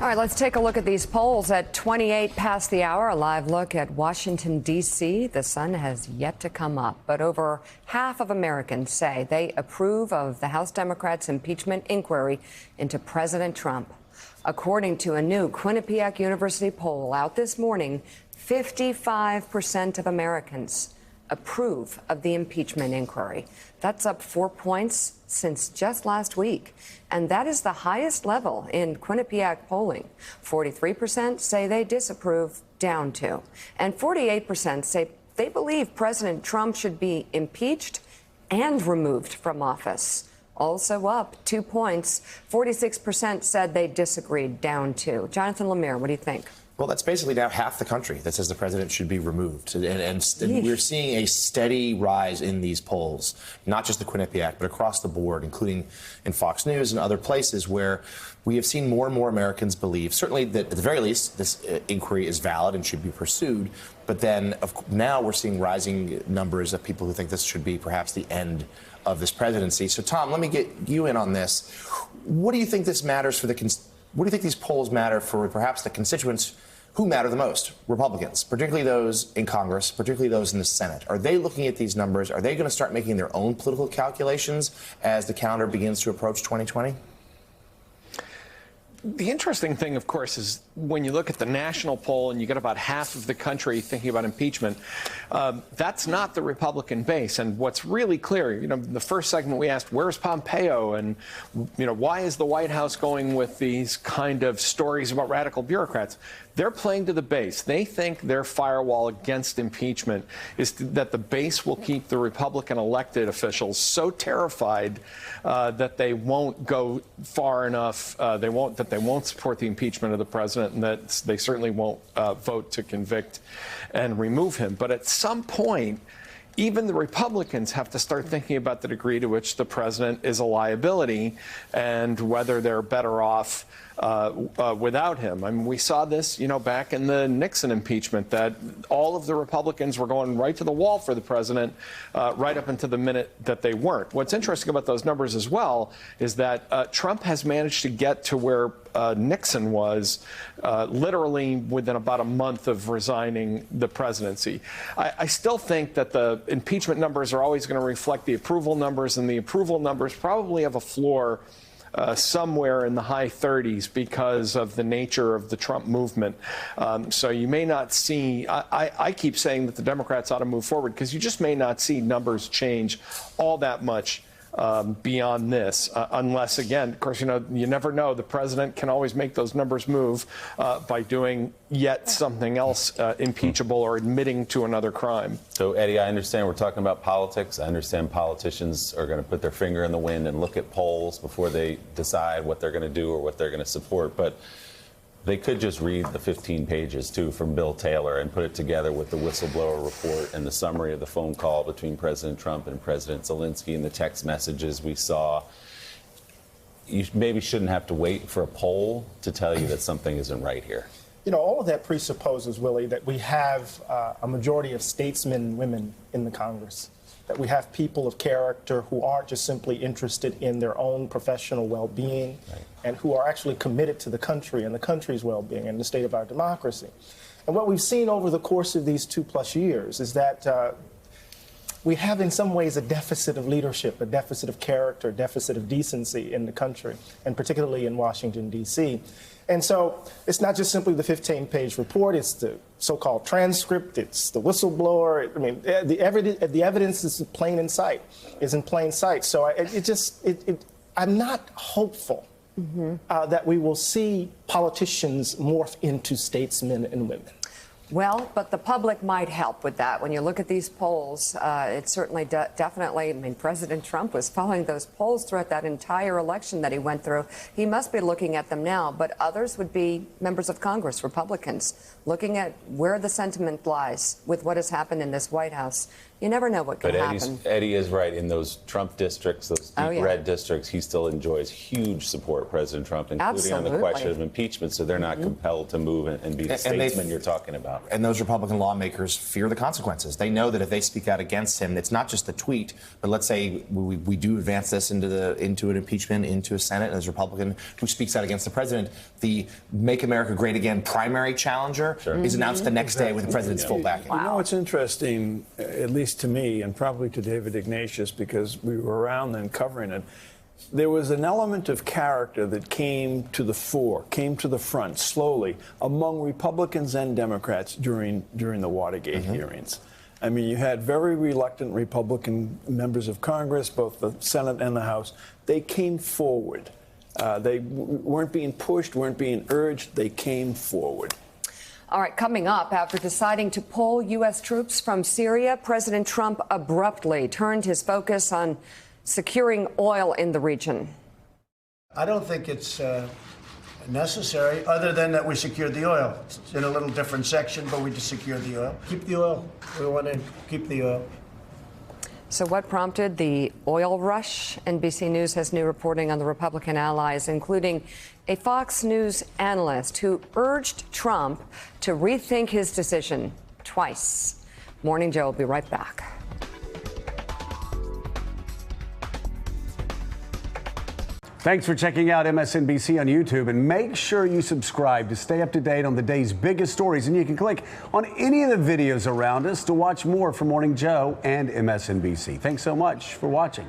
All right, let's take a look at these polls. At 28 past the hour, a live look at Washington, D.C. The sun has yet to come up, but over half of Americans say they approve of the House Democrats' impeachment inquiry into President Trump. According to a new Quinnipiac University poll out this morning, 55% of Americans approve of the impeachment inquiry. That's up 4 points since just last week. And that is the highest level in Quinnipiac polling. 43% say they disapprove, down 2. And 48% say they believe President Trump should be impeached and removed from office. Also up 2 points. 46% said they disagreed, down 2. Jonathan Lemire, what do you think? Well, that's basically now half the country that says the president should be removed. And we're seeing a steady rise in these polls, not just the Quinnipiac, but across the board, including in Fox News and other places where we have seen more and more Americans believe, certainly that at the very least, this inquiry is valid and should be pursued. But then now we're seeing rising numbers of people who think this should be perhaps the end of this presidency. So, Tom, let me get you in on this. What do you think this matters for what do you think these polls matter for perhaps the constituents who matter the most? Republicans, particularly those in Congress, particularly those in the Senate. Are they looking at these numbers? Are they going to start making their own political calculations as the calendar begins to approach 2020? The interesting thing, of course, is when you look at the national poll and you get about half of the country thinking about impeachment, that's not the Republican base. And what's really clear, the first segment we asked, where's Pompeo? And, why is the White House going with these kind of stories about radical bureaucrats? They're playing to the base. They think their firewall against impeachment is that the base will keep the Republican elected officials so terrified that they won't go far enough, that they won't support the impeachment of the president, and that they certainly won't vote to convict and remove him. But at some point, even the Republicans have to start thinking about the degree to which the president is a liability and whether they're better off without him. I mean, we saw this, back in the Nixon impeachment, that all of the Republicans were going right to the wall for the president right up until the minute that they weren't. What's interesting about those numbers as well is that Trump has managed to get to where Nixon was literally within about a month of resigning the presidency. I still think that the impeachment numbers are always going to reflect the approval numbers, and the approval numbers probably have a floor somewhere in the high 30s because of the nature of the Trump movement. So you may not see, I keep saying that the Democrats ought to move forward because you just may not see numbers change all that much beyond this, unless, again, of course, you never know. The president can always make those numbers move by doing yet something else impeachable or admitting to another crime. So, Eddie, I understand we're talking about politics. I understand politicians are going to put their finger in the wind and look at polls before they decide what they're going to do or what they're going to support. But they could just read the 15 pages, too, from Bill Taylor and put it together with the whistleblower report and the summary of the phone call between President Trump and President Zelensky and the text messages we saw. You maybe shouldn't have to wait for a poll to tell you that something isn't right here. All of that presupposes, Willie, that we have a majority of statesmen and women in the Congress, that we have people of character who aren't just simply interested in their own professional well-being, right, and who are actually committed to the country and the country's well-being and the state of our democracy. And what we've seen over the course of these 2+ years is that we have in some ways a deficit of leadership, a deficit of character, a deficit of decency in the country, and particularly in Washington, D.C. And so it's not just simply the 15-page report, it's the so-called transcript, it's the whistleblower. I mean, the evidence is in plain sight. So I'm not hopeful that we will see politicians morph into statesmen and women. Well, but the public might help with that. When you look at these polls, it certainly definitely, President Trump was following those polls throughout that entire election that he went through. He must be looking at them now, but others would be members of Congress, Republicans, looking at where the sentiment lies with what has happened in this White House You never know what could But happen. Eddie is right. In those Trump districts, those deep red districts, he still enjoys huge support, President Trump, including on the question of impeachment. So they're not compelled to move and be the statesman you're talking about. And those Republican lawmakers fear the consequences. They know that if they speak out against him, it's not just the tweet, but let's say we do advance this into an impeachment, into a Senate, and there's a Republican who speaks out against the president, the Make America Great Again primary challenger is announced the next day with the president's full backing. You know, it's interesting, at least to me, and probably to David Ignatius, because we were around then covering it. There was an element of character that came to the fore, came to the front slowly among Republicans and Democrats during the Watergate hearings. I mean, you had very reluctant Republican members of Congress, both the Senate and the House. They came forward. They weren't being pushed, weren't being urged. They came forward. All right, coming up, after deciding to pull U.S. troops from Syria, President Trump abruptly turned his focus on securing oil in the region. I don't think it's necessary, other than that we secured the oil. It's in a little different section, but we just secured the oil. Keep the oil. We want to keep the oil. So what prompted the oil rush? NBC News has new reporting on the Republican allies, including a Fox News analyst who urged Trump to rethink his decision twice. Morning Joe will be right back. Thanks for checking out MSNBC on YouTube, and make sure you subscribe to stay up to date on the day's biggest stories. And you can click on any of the videos around us to watch more from Morning Joe and MSNBC. Thanks so much for watching.